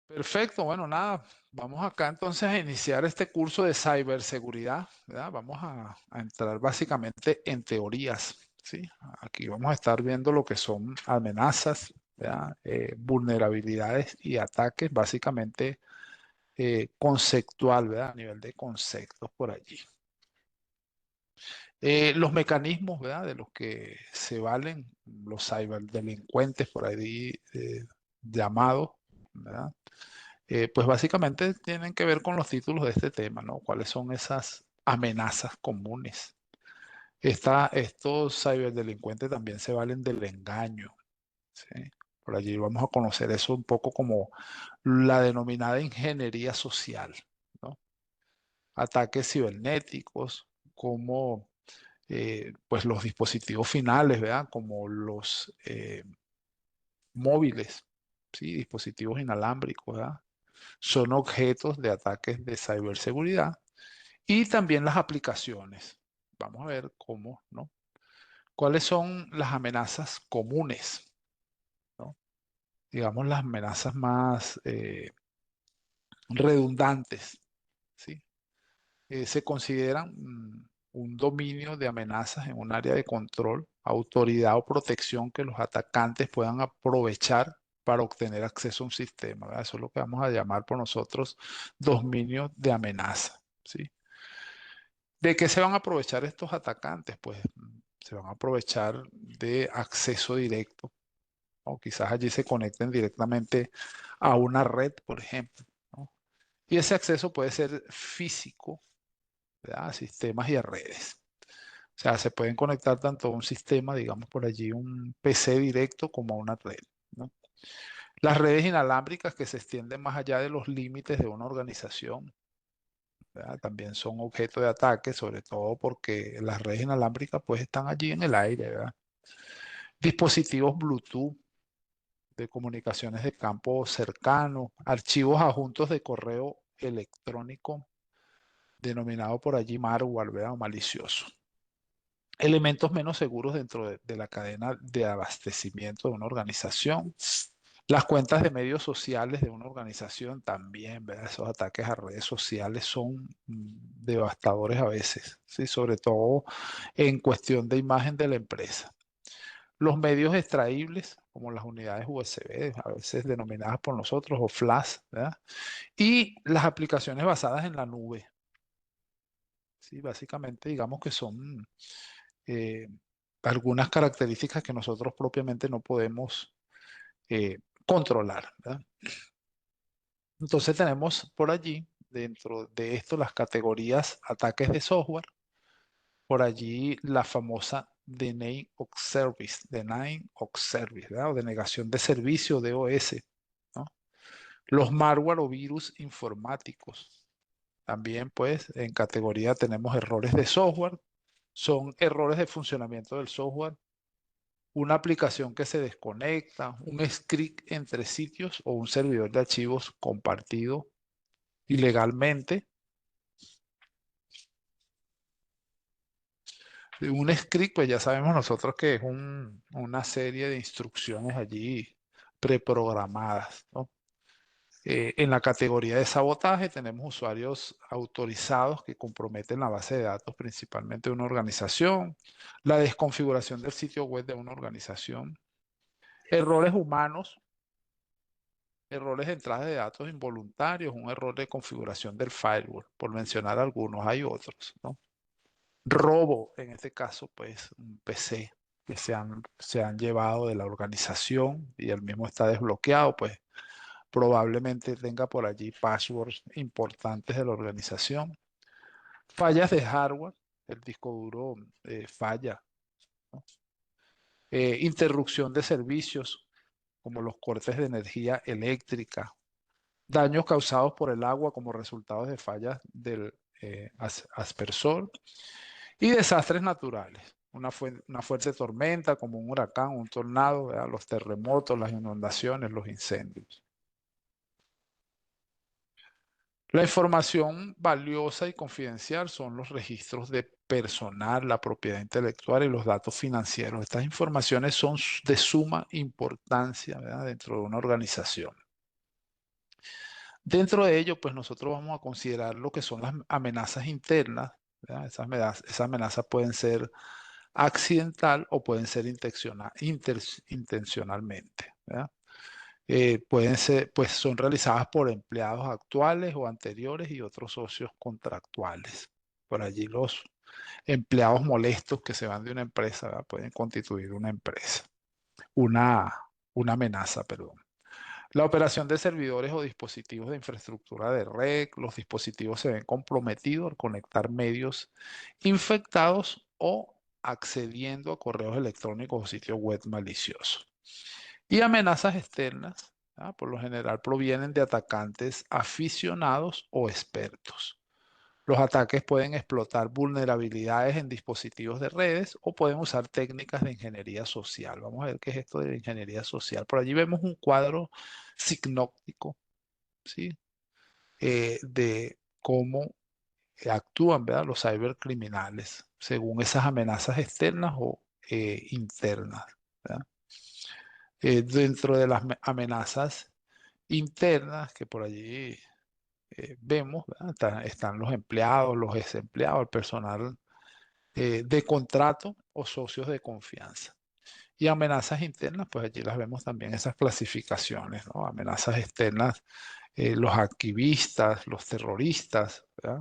Perfecto, bueno, nada, vamos acá entonces a iniciar este curso de ciberseguridad, ¿verdad? Vamos a entrar básicamente en teorías, ¿sí? Aquí vamos a estar viendo lo que son amenazas, ¿verdad? Vulnerabilidades y ataques, básicamente conceptual, ¿verdad? A nivel de conceptos por allí. Los mecanismos, ¿verdad? De los que se valen los ciberdelincuentes por ahí llamados, ¿verdad? Pues básicamente tienen que ver con los títulos de este tema, ¿no? ¿Cuáles son esas amenazas comunes? Estos ciberdelincuentes también se valen del engaño, ¿sí? Por allí vamos a conocer eso un poco como la denominada ingeniería social, ¿no? Ataques cibernéticos, como pues los dispositivos finales, ¿verdad? Como los móviles, ¿sí? Dispositivos inalámbricos, ¿verdad? Son objetos de ataques de ciberseguridad y también las aplicaciones. Vamos a ver cómo, ¿no? ¿Cuáles son las amenazas comunes, ¿no? Digamos, las amenazas más redundantes, ¿sí? Se consideran un dominio de amenazas en un área de control, autoridad o protección que los atacantes puedan aprovechar para obtener acceso a un sistema, ¿verdad? Eso es lo que vamos a llamar por nosotros dominio de amenaza, ¿sí? ¿De qué se van a aprovechar estos atacantes? Pues se van a aprovechar de acceso directo, o quizás allí se conecten directamente a una red, por ejemplo, ¿no? Y ese acceso puede ser físico, ¿verdad? A sistemas y a redes. O sea, se pueden conectar tanto a un sistema, digamos por allí, un PC directo, como a una red, ¿no? Las redes inalámbricas que se extienden más allá de los límites de una organización, ¿verdad? También son objeto de ataque, sobre todo porque las redes inalámbricas pues están allí en el aire, ¿verdad? Dispositivos Bluetooth de comunicaciones de campo cercano, archivos adjuntos de correo electrónico denominado por allí malware, ¿verdad? O malicioso. Elementos menos seguros dentro de la cadena de abastecimiento de una organización. Las cuentas de medios sociales de una organización también, ¿verdad? Esos ataques a redes sociales son devastadores a veces, ¿sí? Sobre todo en cuestión de imagen de la empresa. Los medios extraíbles, como las unidades USB, a veces denominadas por nosotros, o flash, ¿verdad? Y las aplicaciones basadas en la nube, ¿sí? Básicamente, digamos que son eh, algunas características que nosotros propiamente no podemos controlar, ¿verdad? Entonces tenemos por allí, dentro de esto, las categorías ataques de software, por allí la famosa Deny of Service, ¿verdad? O denegación de servicio, DOS, ¿no? Los malware o virus informáticos. También, pues, en categoría tenemos errores de software, son errores de funcionamiento del software, una aplicación que se desconecta, un script entre sitios o un servidor de archivos compartido ilegalmente. Un script, pues ya sabemos nosotros que es una serie de instrucciones allí preprogramadas, ¿no? En la categoría de sabotaje tenemos usuarios autorizados que comprometen la base de datos principalmente de una organización, la desconfiguración del sitio web de una organización, errores humanos, errores de entrada de datos involuntarios, un error de configuración del firewall, por mencionar algunos, hay otros, ¿no? Robo, en este caso, pues un PC que se han llevado de la organización y el mismo está desbloqueado, pues probablemente tenga por allí passwords importantes de la organización. Fallas de hardware, el disco duro falla, ¿no? Interrupción de servicios, como los cortes de energía eléctrica, daños causados por el agua como resultado de fallas del aspersor y desastres naturales. Una fuerte tormenta como un huracán, un tornado, ¿verdad? Los terremotos, las inundaciones, los incendios. La información valiosa y confidencial son los registros de personal, la propiedad intelectual y los datos financieros. Estas informaciones son de suma importancia, ¿verdad? Dentro de una organización. Dentro de ello, pues nosotros vamos a considerar lo que son las amenazas internas, ¿verdad? Esas amenazas pueden ser accidental o pueden ser intencionalmente, ¿verdad? Pueden ser, pues son realizadas por empleados actuales o anteriores y otros socios contractuales. Por allí los empleados molestos que se van de una empresa, ¿verdad? Pueden constituir una empresa, una, una amenaza, perdón. La operación de servidores o dispositivos de infraestructura de red, los dispositivos se ven comprometidos al conectar medios infectados o accediendo a correos electrónicos o sitios web maliciosos. Y amenazas externas, ¿ah? Por lo general provienen de atacantes aficionados o expertos. Los ataques pueden explotar vulnerabilidades en dispositivos de redes o pueden usar técnicas de ingeniería social. Vamos a ver qué es esto de ingeniería social. Por allí vemos un cuadro sinóptico, ¿sí? De cómo actúan, ¿verdad? Los cibercriminales según esas amenazas externas o internas, ¿verdad? Dentro de las amenazas internas que por allí vemos, ¿verdad? Están los empleados, los desempleados, el personal de contrato o socios de confianza. Y amenazas internas, pues allí las vemos también esas clasificaciones, ¿no? Amenazas externas, los activistas, los terroristas, ¿verdad?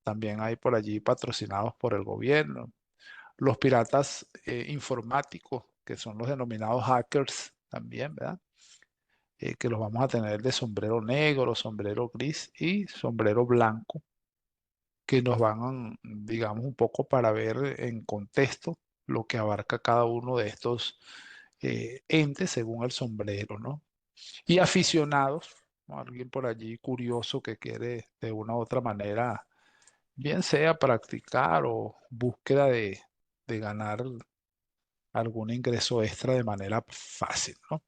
También hay por allí patrocinados por el gobierno. Los piratas informáticos, que son los denominados hackers también, ¿verdad? Que los vamos a tener de sombrero negro, sombrero gris y sombrero blanco, que nos van, digamos, un poco para ver en contexto lo que abarca cada uno de estos entes según el sombrero, ¿no? Y aficionados, ¿no? Alguien por allí curioso que quiere de una u otra manera, bien sea practicar o búsqueda de ganar algún ingreso extra de manera fácil, ¿no?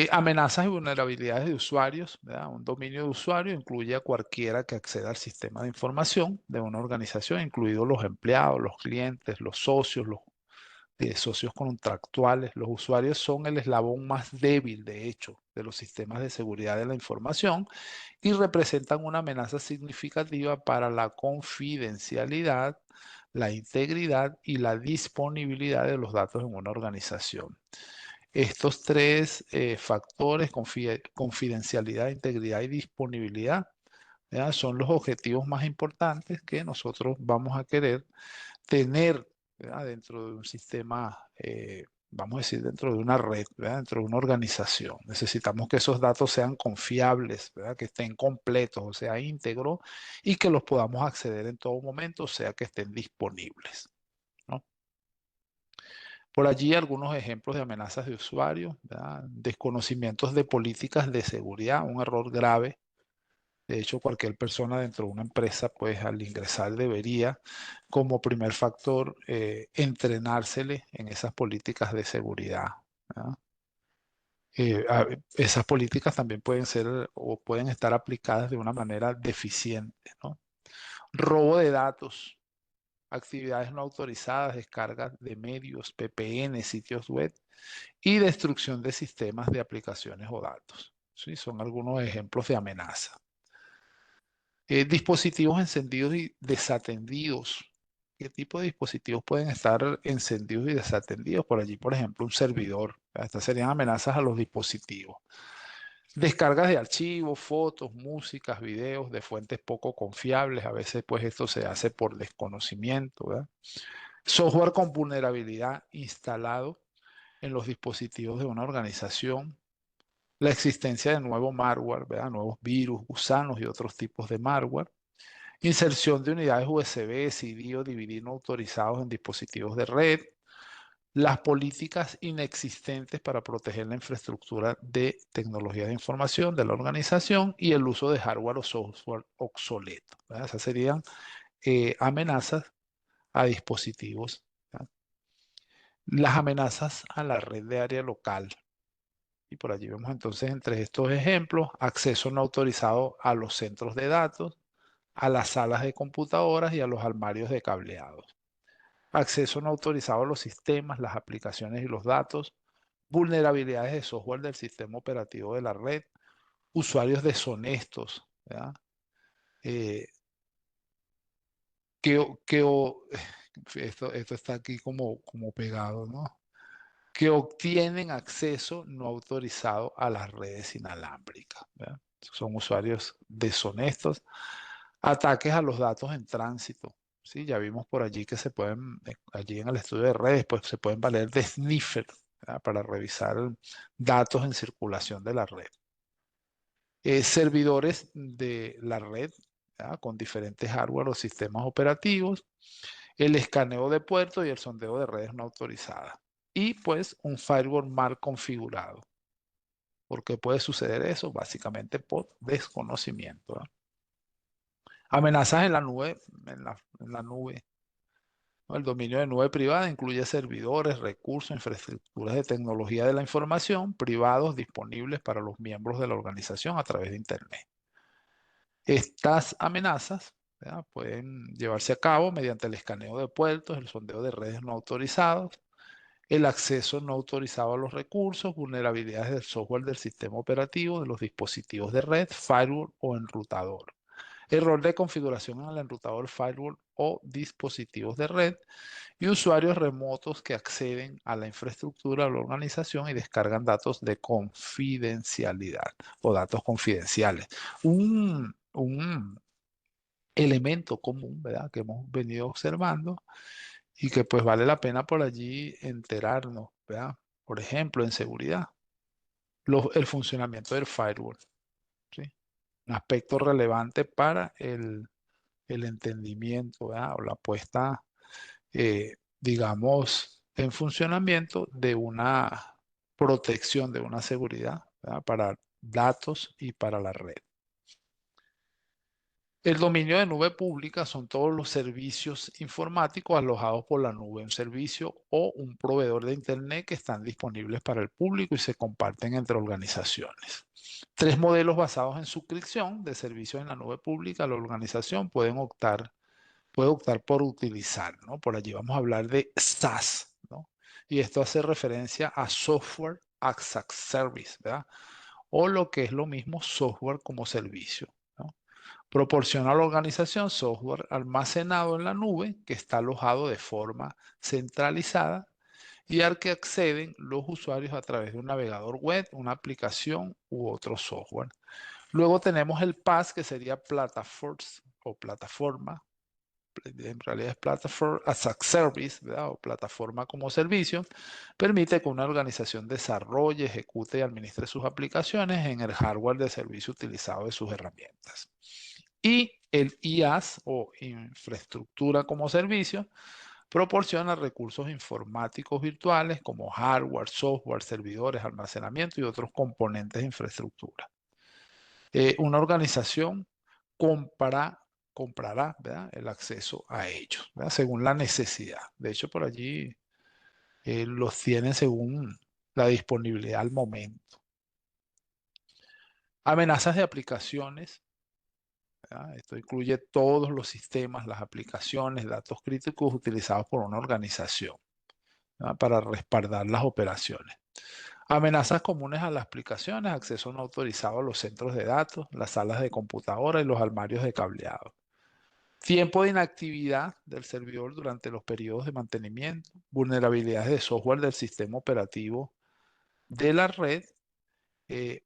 Amenazas y vulnerabilidades de usuarios, ¿verdad? Un dominio de usuario incluye a cualquiera que acceda al sistema de información de una organización, incluidos los empleados, los clientes, los socios, los socios contractuales. Los usuarios son el eslabón más débil, de hecho, de los sistemas de seguridad de la información y representan una amenaza significativa para la confidencialidad, la integridad y la disponibilidad de los datos en una organización. Estos tres factores, confidencialidad, integridad y disponibilidad, ¿ya? Son los objetivos más importantes que nosotros vamos a querer tener, ¿verdad? Dentro de un sistema, vamos a decir, dentro de una red, ¿verdad? Dentro de una organización. Necesitamos que esos datos sean confiables, ¿verdad? Que estén completos, o sea, íntegros, y que los podamos acceder en todo momento, o sea, que estén disponibles, ¿no? Por allí algunos ejemplos de amenazas de usuario, ¿verdad? Desconocimientos de políticas de seguridad, un error grave. De hecho, cualquier persona dentro de una empresa, pues al ingresar debería, como primer factor, entrenársele en esas políticas de seguridad, ¿verdad? Esas políticas también pueden ser o pueden estar aplicadas de una manera deficiente, ¿no? Robo de datos, actividades no autorizadas, descargas de medios, VPN, sitios web y destrucción de sistemas de aplicaciones o datos. ¿Sí? Son algunos ejemplos de amenaza. Dispositivos encendidos y desatendidos. ¿Qué tipo de dispositivos pueden estar encendidos y desatendidos? Por allí, por ejemplo, un servidor. Estas serían amenazas a los dispositivos. Descargas de archivos, fotos, músicas, videos de fuentes poco confiables. A veces, pues, esto se hace por desconocimiento, ¿verdad? Software con vulnerabilidad instalado en los dispositivos de una organización. La existencia de nuevo malware, ¿verdad? Nuevos virus, gusanos y otros tipos de malware. Inserción de unidades USB, CD o DVD no autorizados en dispositivos de red. Las políticas inexistentes para proteger la infraestructura de tecnología de información de la organización y el uso de hardware o software obsoleto, ¿verdad? Esas serían amenazas a dispositivos, ¿verdad? Las amenazas a la red de área local. Y por allí vemos entonces entre estos ejemplos, acceso no autorizado a los centros de datos, a las salas de computadoras y a los armarios de cableados. Acceso no autorizado a los sistemas, las aplicaciones y los datos, vulnerabilidades de software del sistema operativo de la red, usuarios deshonestos, ¿verdad? Eh, que, o- que o- esto está aquí como pegado, ¿no? Que obtienen acceso no autorizado a las redes inalámbricas, ¿verdad? Son usuarios deshonestos. Ataques a los datos en tránsito. Sí, ya vimos por allí que se pueden, allí en el estudio de redes, pues se pueden valer de sniffer, ¿verdad? Para revisar datos en circulación de la red. Servidores de la red, ¿verdad? Con diferentes hardware o sistemas operativos, el escaneo de puertos y el sondeo de redes no autorizadas. Y pues un firewall mal configurado. ¿Por qué puede suceder eso? Básicamente por desconocimiento, ¿verdad? Amenazas en la nube, en la nube. ¿No? El dominio de nube privada incluye servidores, recursos, infraestructuras de tecnología de la información privados disponibles para los miembros de la organización a través de Internet. Estas amenazas, ¿verdad? Pueden llevarse a cabo mediante el escaneo de puertos, el sondeo de redes no autorizados, el acceso no autorizado a los recursos, vulnerabilidades del software del sistema operativo, de los dispositivos de red, firewall o enrutador. Error de configuración en el enrutador, firewall o dispositivos de red y usuarios remotos que acceden a la infraestructura de la organización y descargan datos de confidencialidad o datos confidenciales. Un elemento común, ¿verdad? Que hemos venido observando y que pues vale la pena por allí enterarnos, ¿verdad? Por ejemplo, en seguridad, el funcionamiento del firewall, ¿sí? Un aspecto relevante para el entendimiento, ¿verdad? O la puesta, digamos, en funcionamiento de una protección, de una seguridad, ¿verdad? Para datos y para la red. El dominio de nube pública son todos los servicios informáticos alojados por la nube, un servicio o un proveedor de Internet que están disponibles para el público y se comparten entre organizaciones. Tres modelos basados en suscripción de servicios en la nube pública, la organización puede optar por utilizar, ¿no? Por allí vamos a hablar de SaaS, ¿no? Y esto hace referencia a Software as a Service, ¿verdad? O lo que es lo mismo, software como servicio, ¿no? Proporciona a la organización software almacenado en la nube que está alojado de forma centralizada y al que acceden los usuarios a través de un navegador web, una aplicación u otro software. Luego tenemos el PaaS, que sería Platforms o plataforma, en realidad es Platform as a Service, ¿verdad? O plataforma como servicio, permite que una organización desarrolle, ejecute y administre sus aplicaciones en el hardware de servicio utilizado de sus herramientas. Y el IaaS o infraestructura como servicio proporciona recursos informáticos virtuales como hardware, software, servidores, almacenamiento y otros componentes de infraestructura. Una organización compra, comprará, ¿verdad? El acceso a ellos, ¿verdad? Según la necesidad. De hecho, por allí los tienen según la disponibilidad al momento. Amenazas de aplicaciones. ¿Verdad? Esto incluye todos los sistemas, las aplicaciones, datos críticos utilizados por una organización, ¿verdad? Para respaldar las operaciones. Amenazas comunes a las aplicaciones, acceso no autorizado a los centros de datos, las salas de computadora y los armarios de cableado. Tiempo de inactividad del servidor durante los periodos de mantenimiento, vulnerabilidades de software del sistema operativo de la red,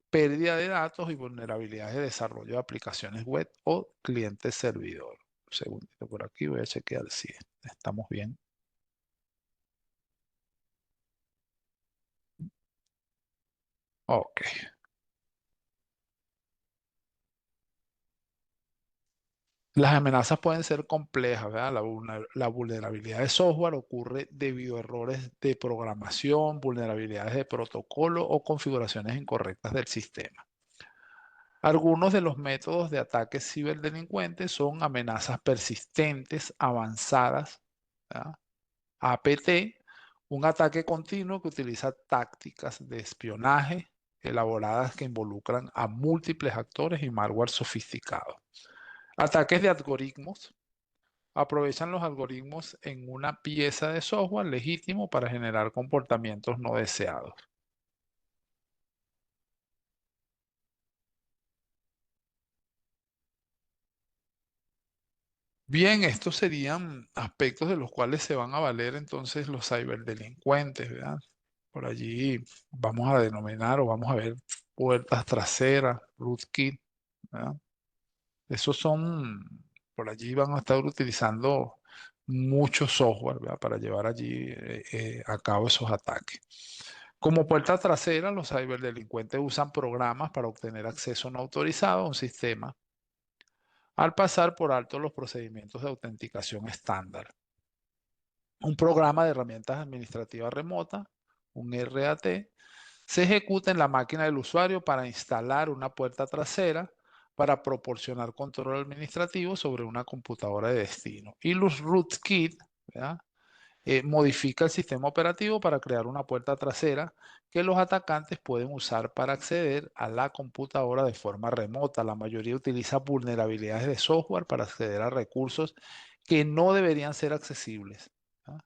pérdida de datos y vulnerabilidades de desarrollo de aplicaciones web o cliente servidor. Un segundito por aquí, voy a chequear si estamos bien. Ok. Las amenazas pueden ser complejas, ¿verdad? La vulnerabilidad de software ocurre debido a errores de programación, vulnerabilidades de protocolo o configuraciones incorrectas del sistema. Algunos de los métodos de ataque ciberdelincuentes son amenazas persistentes, avanzadas, ¿verdad? APT, un ataque continuo que utiliza tácticas de espionaje elaboradas que involucran a múltiples actores y malware sofisticado. Ataques de algoritmos. Aprovechan los algoritmos en una pieza de software legítimo para generar comportamientos no deseados. Bien, estos serían aspectos de los cuales se van a valer entonces los ciberdelincuentes, ¿verdad? Por allí vamos a denominar o vamos a ver puertas traseras, rootkit, ¿verdad? Esos son, por allí van a estar utilizando mucho software, ¿verdad? Para llevar allí a cabo esos ataques. Como puerta trasera, los ciberdelincuentes usan programas para obtener acceso no autorizado a un sistema al pasar por alto los procedimientos de autenticación estándar. Un programa de herramientas administrativas remotas, un RAT, se ejecuta en la máquina del usuario para instalar una puerta trasera para proporcionar control administrativo sobre una computadora de destino. Y los rootkit, ¿verdad? Modifica el sistema operativo para crear una puerta trasera que los atacantes pueden usar para acceder a la computadora de forma remota. La mayoría utiliza vulnerabilidades de software para acceder a recursos que no deberían ser accesibles. ¿Ah?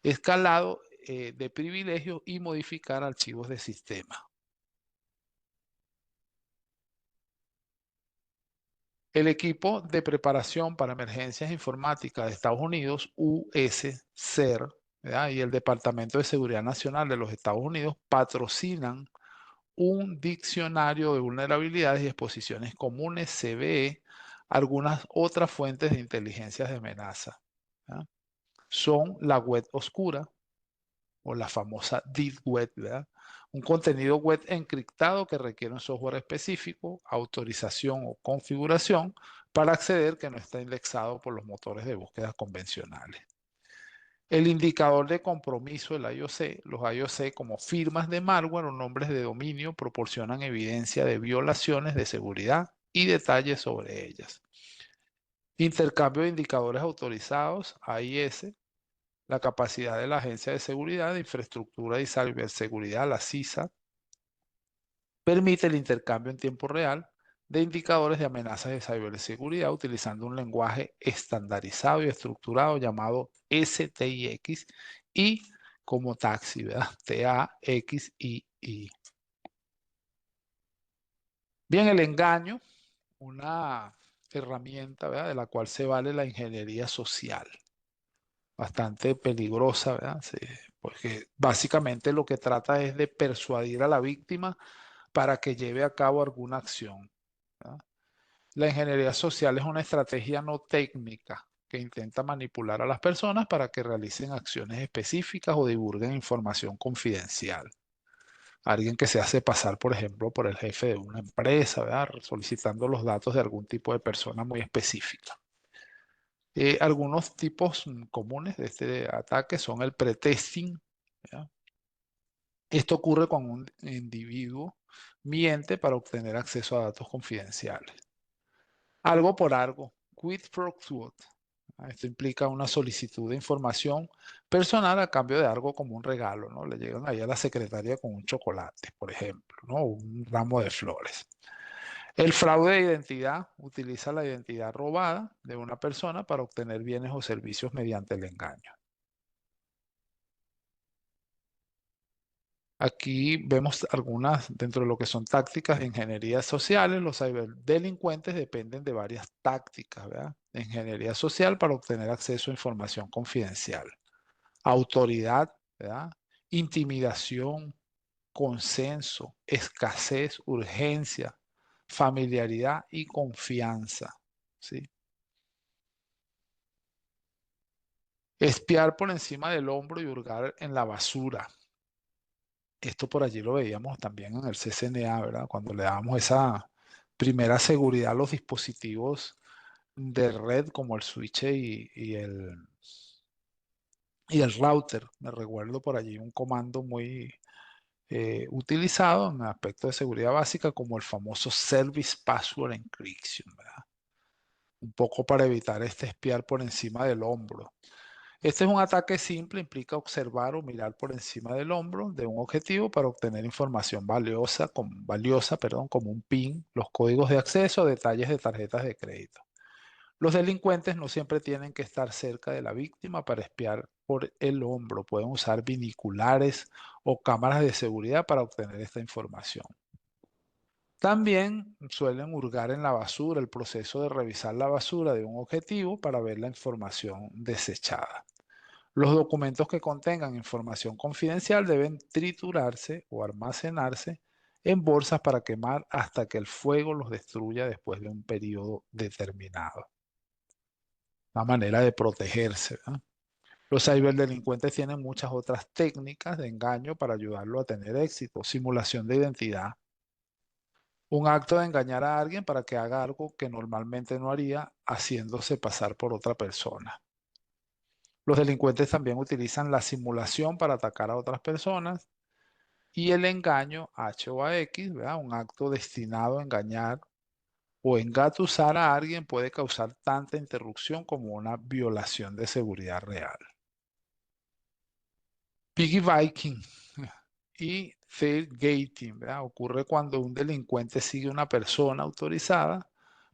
Escalado de privilegios y modificar archivos de sistema. El equipo de preparación para emergencias informáticas de Estados Unidos, USCER, ¿verdad? Y el Departamento de Seguridad Nacional de los Estados Unidos patrocinan un diccionario de vulnerabilidades y exposiciones comunes, CVE, algunas otras fuentes de inteligencia de amenaza. ¿Verdad? Son la web oscura, o la famosa Deep Web, ¿verdad? Un contenido web encriptado que requiere un software específico, autorización o configuración para acceder que no está indexado por los motores de búsqueda convencionales. El indicador de compromiso, el IOC, los IOC como firmas de malware o nombres de dominio proporcionan evidencia de violaciones de seguridad y detalles sobre ellas. Intercambio de indicadores autorizados, AIS, la capacidad de la Agencia de Seguridad de Infraestructura y Ciberseguridad, la CISA, permite el intercambio en tiempo real de indicadores de amenazas de ciberseguridad utilizando un lenguaje estandarizado y estructurado llamado STIX y como taxi, ¿verdad? TAXII. Bien, el engaño, una herramienta, ¿verdad? De la cual se vale la ingeniería social, bastante peligrosa, ¿verdad? Sí, porque básicamente lo que trata es de persuadir a la víctima para que lleve a cabo alguna acción, ¿verdad? La ingeniería social es una estrategia no técnica que intenta manipular a las personas para que realicen acciones específicas o divulguen información confidencial. Alguien que se hace pasar, por ejemplo, por el jefe de una empresa, ¿verdad? Solicitando los datos de algún tipo de persona muy específica. Algunos tipos comunes de este ataque son el pretesting, ¿verdad? Esto ocurre cuando un individuo miente para obtener acceso a datos confidenciales. Algo por algo, quid pro quo. Esto implica una solicitud de información personal a cambio de algo como un regalo, ¿no? Le llegan ahí a la secretaria con un chocolate, por ejemplo, ¿no? Un ramo de flores. El fraude de identidad utiliza la identidad robada de una persona para obtener bienes o servicios mediante el engaño. Aquí vemos algunas dentro de lo que son tácticas de ingeniería sociales. Los ciberdelincuentes dependen de varias tácticas, ¿verdad? De ingeniería social para obtener acceso a información confidencial. Autoridad, ¿verdad? Intimidación, consenso, escasez, urgencia, familiaridad y confianza, ¿sí? Espiar por encima del hombro y hurgar en la basura. Esto por allí lo veíamos también en el CCNA, ¿verdad? Cuando le dábamos esa primera seguridad a los dispositivos de red como el switch y el router. Me recuerdo por allí un comando muy utilizado en aspectos de seguridad básica como el famoso Service Password Encryption, ¿verdad? Un poco para evitar este espiar por encima del hombro. Este es un ataque simple, implica observar o mirar por encima del hombro de un objetivo para obtener información valiosa, perdón, como un PIN, los códigos de acceso, detalles de tarjetas de crédito. Los delincuentes no siempre tienen que estar cerca de la víctima para espiar por el hombro. Pueden usar binoculares o cámaras de seguridad para obtener esta información. También suelen hurgar en la basura, el proceso de revisar la basura de un objetivo para ver la información desechada. Los documentos que contengan información confidencial deben triturarse o almacenarse en bolsas para quemar hasta que el fuego los destruya después de un periodo determinado. Una manera de protegerse, ¿no? Los ciberdelincuentes tienen muchas otras técnicas de engaño para ayudarlo a tener éxito. Simulación de identidad. Un acto de engañar a alguien para que haga algo que normalmente no haría, haciéndose pasar por otra persona. Los delincuentes también utilizan la simulación para atacar a otras personas y el engaño H o a X, ¿verdad? Un acto destinado a engañar o engatusar a alguien puede causar tanta interrupción como una violación de seguridad real. Piggybacking y tailgating, ¿verdad? Ocurre cuando un delincuente sigue una persona autorizada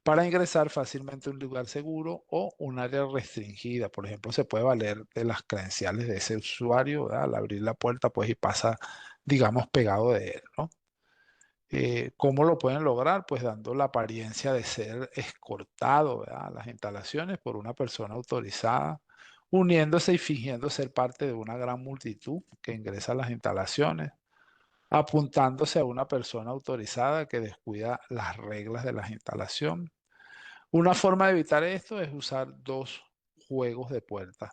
para ingresar fácilmente a un lugar seguro o un área restringida. Por ejemplo, se puede valer de las credenciales de ese usuario, ¿verdad? Al abrir la puerta, pues y pasa, digamos, pegado de él, ¿no? ¿Cómo lo pueden lograr? Pues dando la apariencia de ser escoltado, ¿verdad? A las instalaciones por una persona autorizada, uniéndose y fingiendo ser parte de una gran multitud que ingresa a las instalaciones, apuntándose a una persona autorizada que descuida las reglas de la instalación. Una forma de evitar esto es usar dos juegos de puertas.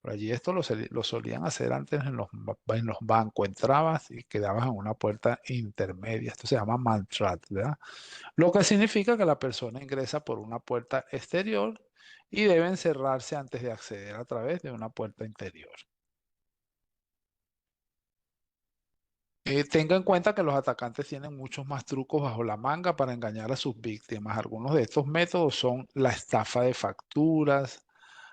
Por allí esto lo solían hacer antes en los bancos. Entrabas y quedabas en una puerta intermedia. Esto se llama mantrat, ¿verdad? Lo que significa que la persona ingresa por una puerta exterior y deben cerrarse antes de acceder a través de una puerta interior. Tenga en cuenta que los atacantes tienen muchos más trucos bajo la manga para engañar a sus víctimas. Algunos de estos métodos son la estafa de facturas,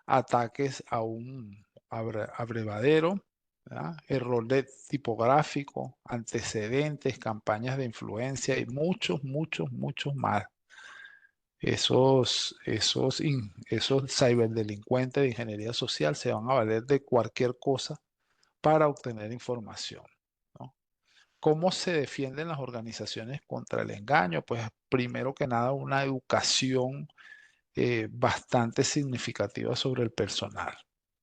ataques a un abrevadero, ¿verdad? Error de tipográfico, antecedentes, campañas de influencia y muchos, muchos, muchos más. Esos ciberdelincuentes de ingeniería social se van a valer de cualquier cosa para obtener información, ¿no? ¿Cómo se defienden las organizaciones contra el engaño? Pues primero que nada una educación bastante significativa sobre el personal,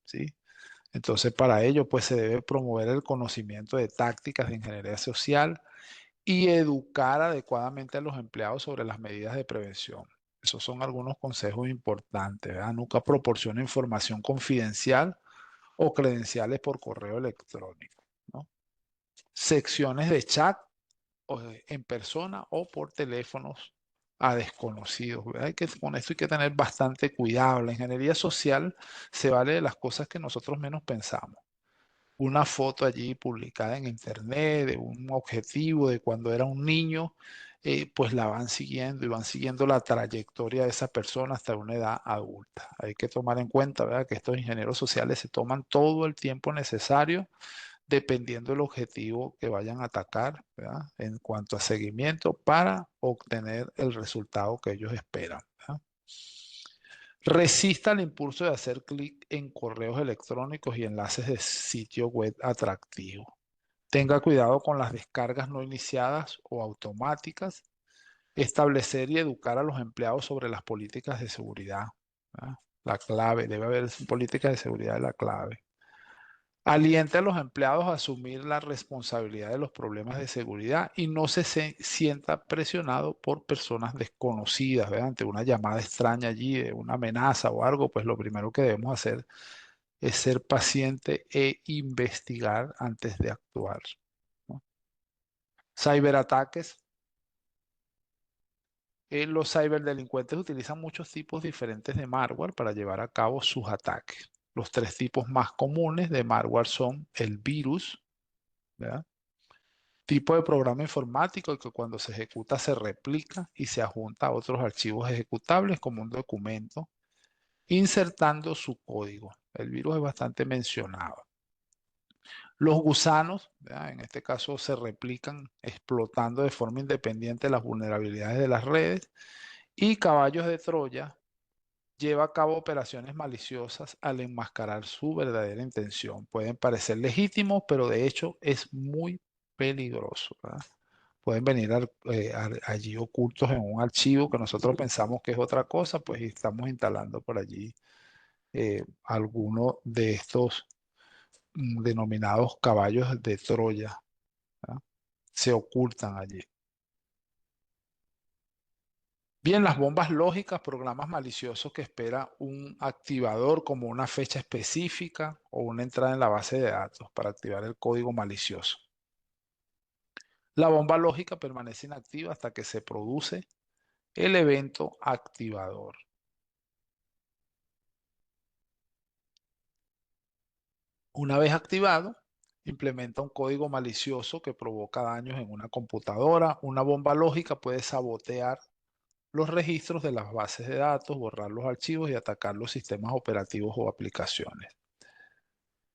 ¿sí? Entonces, para ello, pues se debe promover el conocimiento de tácticas de ingeniería social y educar adecuadamente a los empleados sobre las medidas de prevención. Esos son algunos consejos importantes, ¿verdad? Nunca proporciona información confidencial o credenciales por correo electrónico, ¿no? Secciones de chat en persona o por teléfonos a desconocidos, ¿verdad? Con esto hay que tener bastante cuidado. La ingeniería social se vale de las cosas que nosotros menos pensamos. Una foto allí publicada en internet de un objetivo de cuando era un niño, pues la van siguiendo y van siguiendo la trayectoria de esa persona hasta una edad adulta. Hay que tomar en cuenta, ¿verdad?, que estos ingenieros sociales se toman todo el tiempo necesario dependiendo del objetivo que vayan a atacar, ¿verdad?, en cuanto a seguimiento para obtener el resultado que ellos esperan, ¿verdad? Resista el impulso de hacer clic en correos electrónicos y enlaces de sitio web atractivos. Tenga cuidado con las descargas no iniciadas o automáticas. Establecer y educar a los empleados sobre las políticas de seguridad, ¿verdad? La clave, debe haber políticas de seguridad, la clave. Aliente a los empleados a asumir la responsabilidad de los problemas de seguridad y no se sienta presionado por personas desconocidas, ¿verdad? Ante una llamada extraña allí, de una amenaza o algo, pues lo primero que debemos hacer es ser paciente e investigar antes de actuar, ¿no? Ciberataques. Los ciberdelincuentes utilizan muchos tipos diferentes de malware para llevar a cabo sus ataques. Los tres tipos más comunes de malware son el virus, ¿verdad?, tipo de programa informático que cuando se ejecuta se replica y se adjunta a otros archivos ejecutables como un documento, insertando su código. El virus es bastante mencionado. Los gusanos, ¿verdad?, en este caso se replican explotando de forma independiente las vulnerabilidades de las redes. Y caballos de Troya lleva a cabo operaciones maliciosas al enmascarar su verdadera intención. Pueden parecer legítimos, pero de hecho es muy peligroso, ¿verdad? pueden venir allí ocultos en un archivo que nosotros pensamos que es otra cosa, pues y estamos instalando por allí alguno de estos denominados caballos de Troya, ¿ah? Se ocultan allí. Bien, las bombas lógicas, programas maliciosos que espera un activador como una fecha específica o una entrada en la base de datos para activar el código malicioso. La bomba lógica permanece inactiva hasta que se produce el evento activador. Una vez activado, implementa un código malicioso que provoca daños en una computadora. Una bomba lógica puede sabotear los registros de las bases de datos, borrar los archivos y atacar los sistemas operativos o aplicaciones.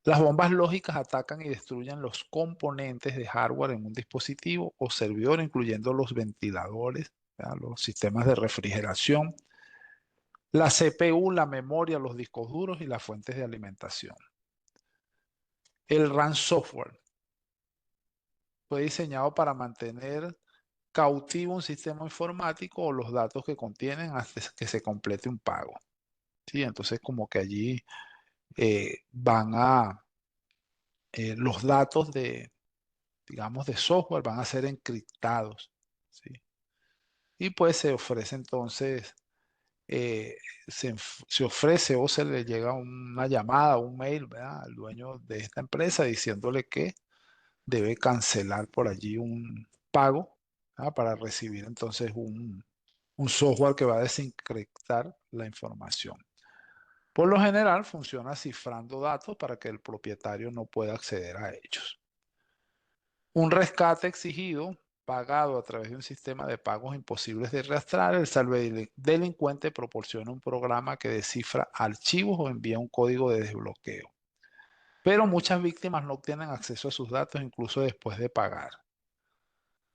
Las bombas lógicas atacan y destruyen los componentes de hardware en un dispositivo o servidor, incluyendo los ventiladores, ¿verdad? Los sistemas de refrigeración, la CPU, la memoria, los discos duros y las fuentes de alimentación. El RAM software fue diseñado para mantener cautivo un sistema informático o los datos que contienen hasta que se complete un pago. ¿Sí? Entonces, como que allí van a, los datos de, digamos, de software van a ser encriptados. ¿Sí? Y pues se ofrece entonces, eh, se ofrece o se le llega una llamada, un mail, ¿verdad? Al dueño de esta empresa diciéndole que debe cancelar por allí un pago, ¿ah? Para recibir entonces un software que va a desencriptar la información. Por lo general funciona cifrando datos para que el propietario no pueda acceder a ellos. Un rescate exigido, pagado a través de un sistema de pagos imposibles de rastrear, el delincuente proporciona un programa que descifra archivos o envía un código de desbloqueo. Pero muchas víctimas no obtienen acceso a sus datos incluso después de pagar.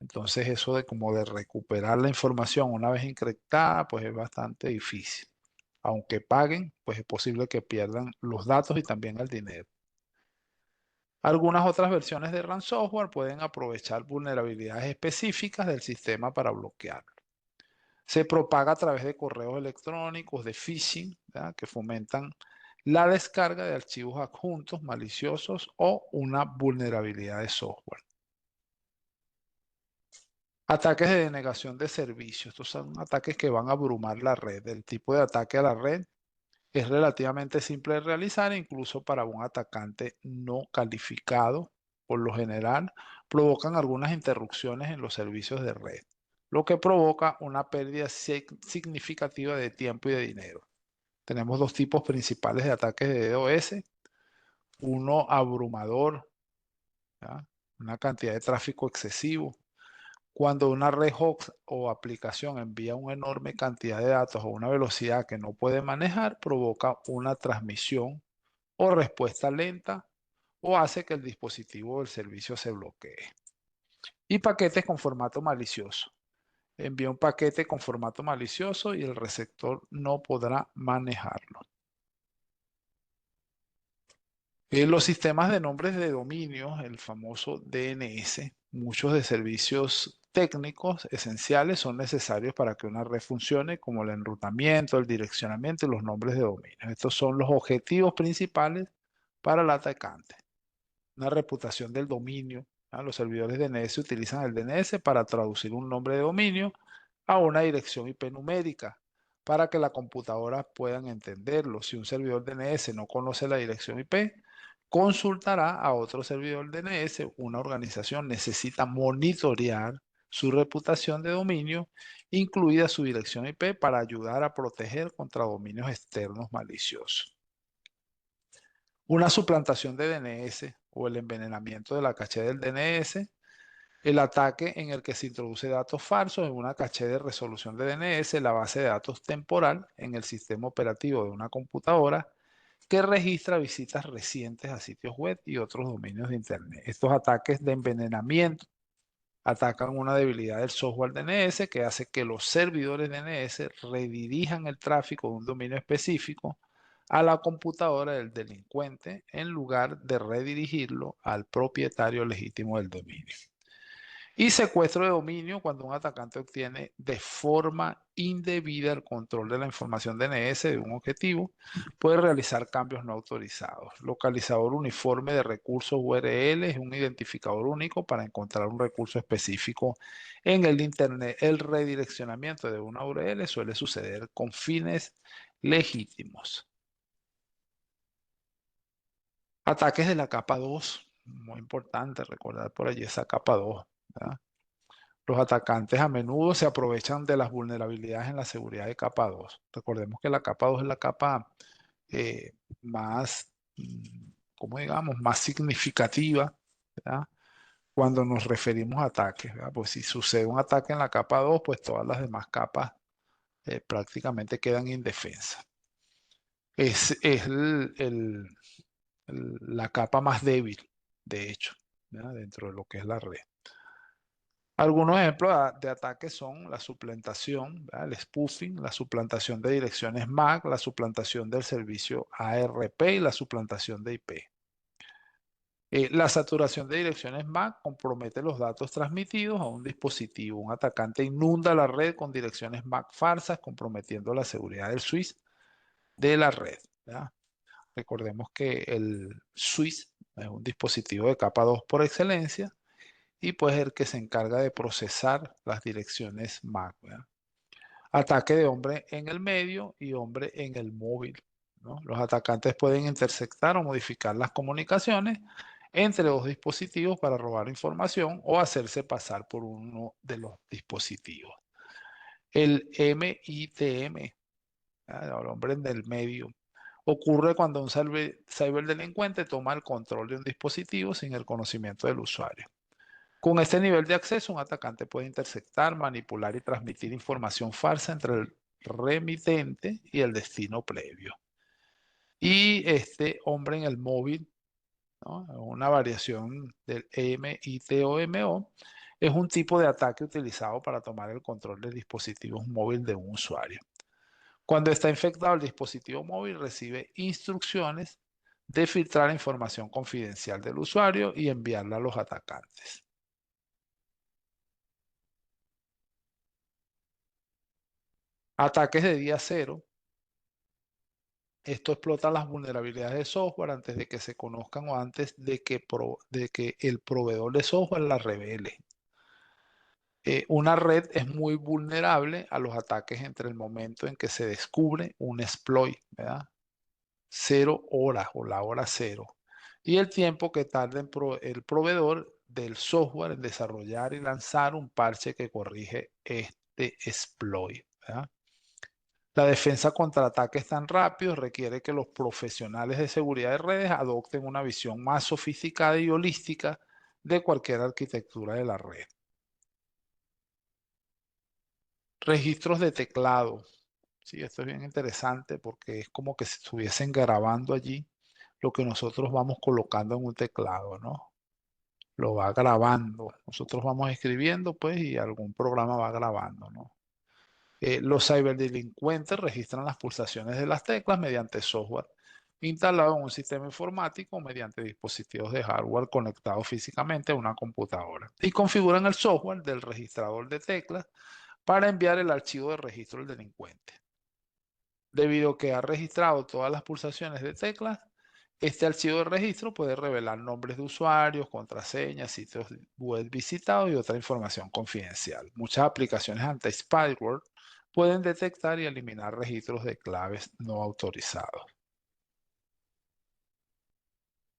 Entonces eso de como de recuperar la información una vez encriptada, pues es bastante difícil. Aunque paguen, pues es posible que pierdan los datos y también el dinero. Algunas otras versiones de ransomware pueden aprovechar vulnerabilidades específicas del sistema para bloquearlo. Se propaga a través de correos electrónicos, de phishing, ¿verdad? Que fomentan la descarga de archivos adjuntos maliciosos o una vulnerabilidad de software. Ataques de denegación de servicios. Estos son ataques que van a abrumar la red. El tipo de ataque a la red es relativamente simple de realizar, incluso para un atacante no calificado. Por lo general, provocan algunas interrupciones en los servicios de red, lo que provoca una pérdida significativa de tiempo y de dinero. Tenemos dos tipos principales de ataques de DOS. Uno abrumador, ¿ya? Una cantidad de tráfico excesivo. Cuando una red host o aplicación envía una enorme cantidad de datos a una velocidad que no puede manejar, provoca una transmisión o respuesta lenta o hace que el dispositivo del servicio se bloquee. Y paquetes con formato malicioso. Envía un paquete con formato malicioso y el receptor no podrá manejarlo. Los sistemas de nombres de dominio, el famoso DNS, muchos de servicios técnicos esenciales son necesarios para que una red funcione, como el enrutamiento, el direccionamiento y los nombres de dominio. Estos son los objetivos principales para el atacante. Una reputación del dominio. ¿Ah? Los servidores DNS utilizan el DNS para traducir un nombre de dominio a una dirección IP numérica para que la computadora puedan entenderlo. Si un servidor DNS no conoce la dirección IP, consultará a otro servidor DNS. Una organización necesita monitorear su reputación de dominio, incluida su dirección IP, para ayudar a proteger contra dominios externos maliciosos. Una suplantación de DNS o el envenenamiento de la caché del DNS, el ataque en el que se introduce datos falsos en una caché de resolución de DNS, la base de datos temporal en el sistema operativo de una computadora que registra visitas recientes a sitios web y otros dominios de Internet. Estos ataques de envenenamiento atacan una debilidad del software DNS que hace que los servidores DNS redirijan el tráfico de un dominio específico a la computadora del delincuente en lugar de redirigirlo al propietario legítimo del dominio. Y secuestro de dominio cuando un atacante obtiene de forma indebida el control de la información DNS de un objetivo, puede realizar cambios no autorizados. Localizador uniforme de recursos URL es un identificador único para encontrar un recurso específico en el Internet. El redireccionamiento de una URL suele suceder con fines legítimos. Ataques de la capa 2, muy importante recordar por allí esa capa 2, ¿verdad? Los atacantes a menudo se aprovechan de las vulnerabilidades en la seguridad de capa 2. Recordemos que la capa 2 es la capa eh, más, ¿cómo digamos?, más significativa, ¿verdad? Cuando nos referimos a ataques, ¿verdad? Pues si sucede un ataque en la capa 2, pues todas las demás capas prácticamente quedan indefensas. Es la capa más débil, de hecho, ¿verdad? Dentro de lo que es la red. Algunos ejemplos de ataques son la suplantación, ¿verdad? El spoofing, la suplantación de direcciones MAC, la suplantación del servicio ARP y la suplantación de IP. La saturación de direcciones MAC compromete los datos transmitidos a un dispositivo. Un atacante inunda la red con direcciones MAC falsas, comprometiendo la seguridad del switch de la red, ¿verdad? Recordemos que el switch es un dispositivo de capa 2 por excelencia y pues el que se encarga de procesar las direcciones MAC, ¿verdad? Ataque de hombre en el medio y hombre en el móvil, ¿no? Los atacantes pueden interceptar o modificar las comunicaciones entre dos dispositivos para robar información o hacerse pasar por uno de los dispositivos. El MITM, ¿verdad? El hombre en el medio, ocurre cuando un ciberdelincuente toma el control de un dispositivo sin el conocimiento del usuario. Con este nivel de acceso, un atacante puede interceptar, manipular y transmitir información falsa entre el remitente y el destino previo. Y este hombre en el móvil, ¿no? Una variación del MITOMO, es un tipo de ataque utilizado para tomar el control de dispositivos móviles de un usuario. Cuando está infectado, el dispositivo móvil recibe instrucciones de filtrar información confidencial del usuario y enviarla a los atacantes. Ataques de día cero. Esto explota las vulnerabilidades de software antes de que se conozcan o antes de que el proveedor de software las revele. Una red es muy vulnerable a los ataques entre el momento en que se descubre un exploit, ¿verdad? 0 horas o la hora cero. Y el tiempo que tarda el proveedor del software en desarrollar y lanzar un parche que corrige este exploit, ¿verdad? La defensa contra ataques tan rápidos requiere que los profesionales de seguridad de redes adopten una visión más sofisticada y holística de cualquier arquitectura de la red. Registros de teclado. Sí, esto es bien interesante porque es como que si estuviesen grabando allí lo que nosotros vamos colocando en un teclado, ¿no? Lo va grabando. Nosotros vamos escribiendo, pues, y algún programa va grabando, ¿no? Los ciberdelincuentes registran las pulsaciones de las teclas mediante software instalado en un sistema informático o mediante dispositivos de hardware conectados físicamente a una computadora y configuran el software del registrador de teclas para enviar el archivo de registro del delincuente. Debido a que ha registrado todas las pulsaciones de teclas, este archivo de registro puede revelar nombres de usuarios, contraseñas, sitios web visitados y otra información confidencial. Muchas aplicaciones anti-spyware pueden detectar y eliminar registros de claves no autorizados.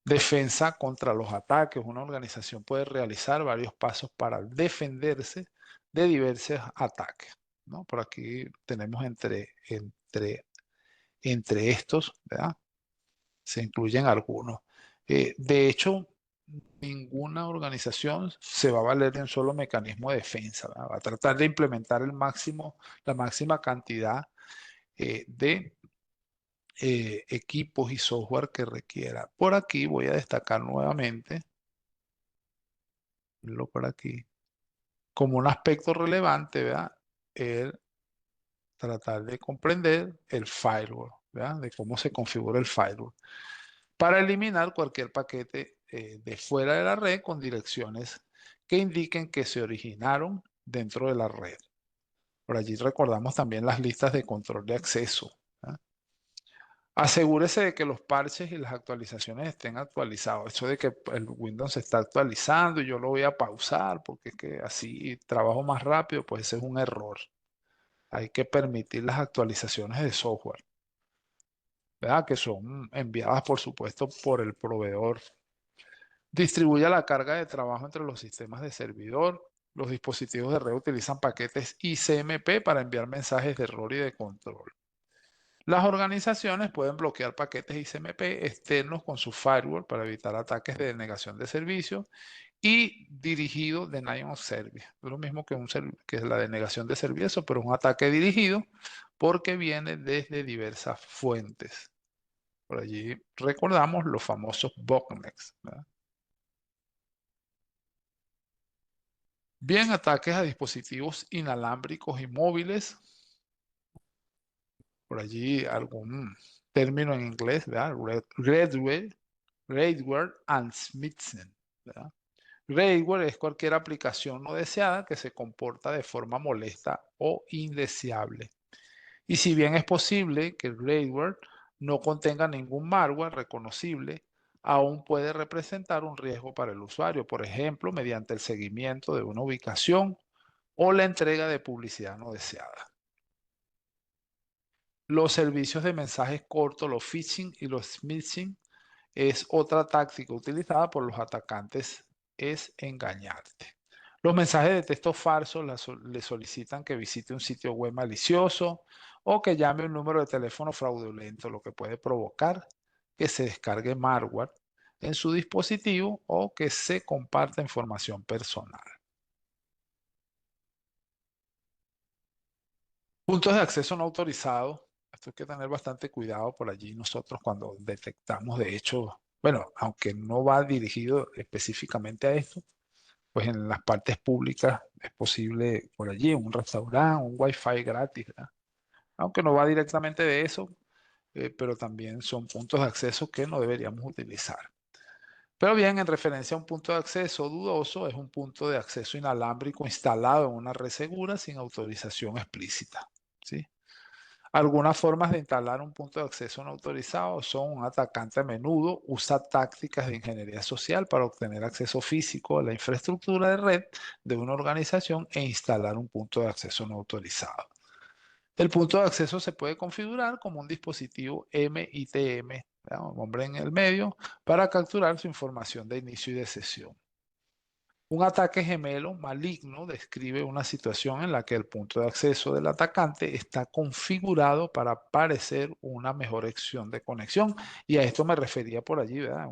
Defensa contra los ataques. Una organización puede realizar varios pasos para defenderse de diversos ataques, ¿no? Por aquí tenemos entre estos, ¿verdad? Se incluyen algunos. De hecho, ninguna organización se va a valer de un solo mecanismo de defensa, ¿verdad? Va a tratar de implementar la máxima cantidad de equipos y software que requiera. Por aquí voy a destacar nuevamente, lo por aquí, como un aspecto relevante, ¿verdad? El tratar de comprender el firewall, ¿verdad? De cómo se configura el firewall, para eliminar cualquier paquete de fuera de la red con direcciones que indiquen que se originaron dentro de la red. Por allí recordamos también las listas de control de acceso. ¿Ah? Asegúrese de que los parches y las actualizaciones estén actualizados. Eso de que el Windows se está actualizando y yo lo voy a pausar porque es que así trabajo más rápido, pues ese es un error. Hay que permitir las actualizaciones de software, ¿verdad? Que son enviadas, por supuesto, por el proveedor. Distribuya la carga de trabajo entre los sistemas de servidor. Los dispositivos de red utilizan paquetes ICMP para enviar mensajes de error y de control. Las organizaciones pueden bloquear paquetes ICMP externos con su firewall para evitar ataques de denegación de servicio y dirigido denial of service. Es lo mismo que la denegación de servicio, pero un ataque dirigido porque viene desde diversas fuentes. Por allí recordamos los famosos botnets, ¿verdad? Bien, ataques a dispositivos inalámbricos y móviles. Por allí algún término en inglés, ¿verdad? Raidware and Smithsen, ¿verdad? Raidware es cualquier aplicación no deseada que se comporta de forma molesta o indeseable. Y si bien es posible que el raidware no contenga ningún malware reconocible, aún puede representar un riesgo para el usuario, por ejemplo, mediante el seguimiento de una ubicación o la entrega de publicidad no deseada. Los servicios de mensajes cortos, los phishing y los smishing, es otra táctica utilizada por los atacantes, es engañarte. Los mensajes de texto falsos le solicitan que visite un sitio web malicioso o que llame un número de teléfono fraudulento, lo que puede provocar que se descargue malware en su dispositivo o que se comparta información personal. Puntos de acceso no autorizados. Esto hay que tener bastante cuidado por allí nosotros cuando detectamos, de hecho, bueno, aunque no va dirigido específicamente a esto, pues en las partes públicas es posible por allí, un restaurante, un wifi gratis, ¿verdad? Aunque no va directamente de eso, pero también son puntos de acceso que no deberíamos utilizar. Pero bien, en referencia a un punto de acceso dudoso, es un punto de acceso inalámbrico instalado en una red segura sin autorización explícita, ¿sí? Algunas formas de instalar un punto de acceso no autorizado son: un atacante a menudo usa tácticas de ingeniería social para obtener acceso físico a la infraestructura de red de una organización e instalar un punto de acceso no autorizado. El punto de acceso se puede configurar como un dispositivo MITM, ¿verdad? Un nombre en el medio, para capturar su información de inicio y de sesión. Un ataque gemelo maligno describe una situación en la que el punto de acceso del atacante está configurado para parecer una mejor opción de conexión. Y a esto me refería por allí, ¿verdad?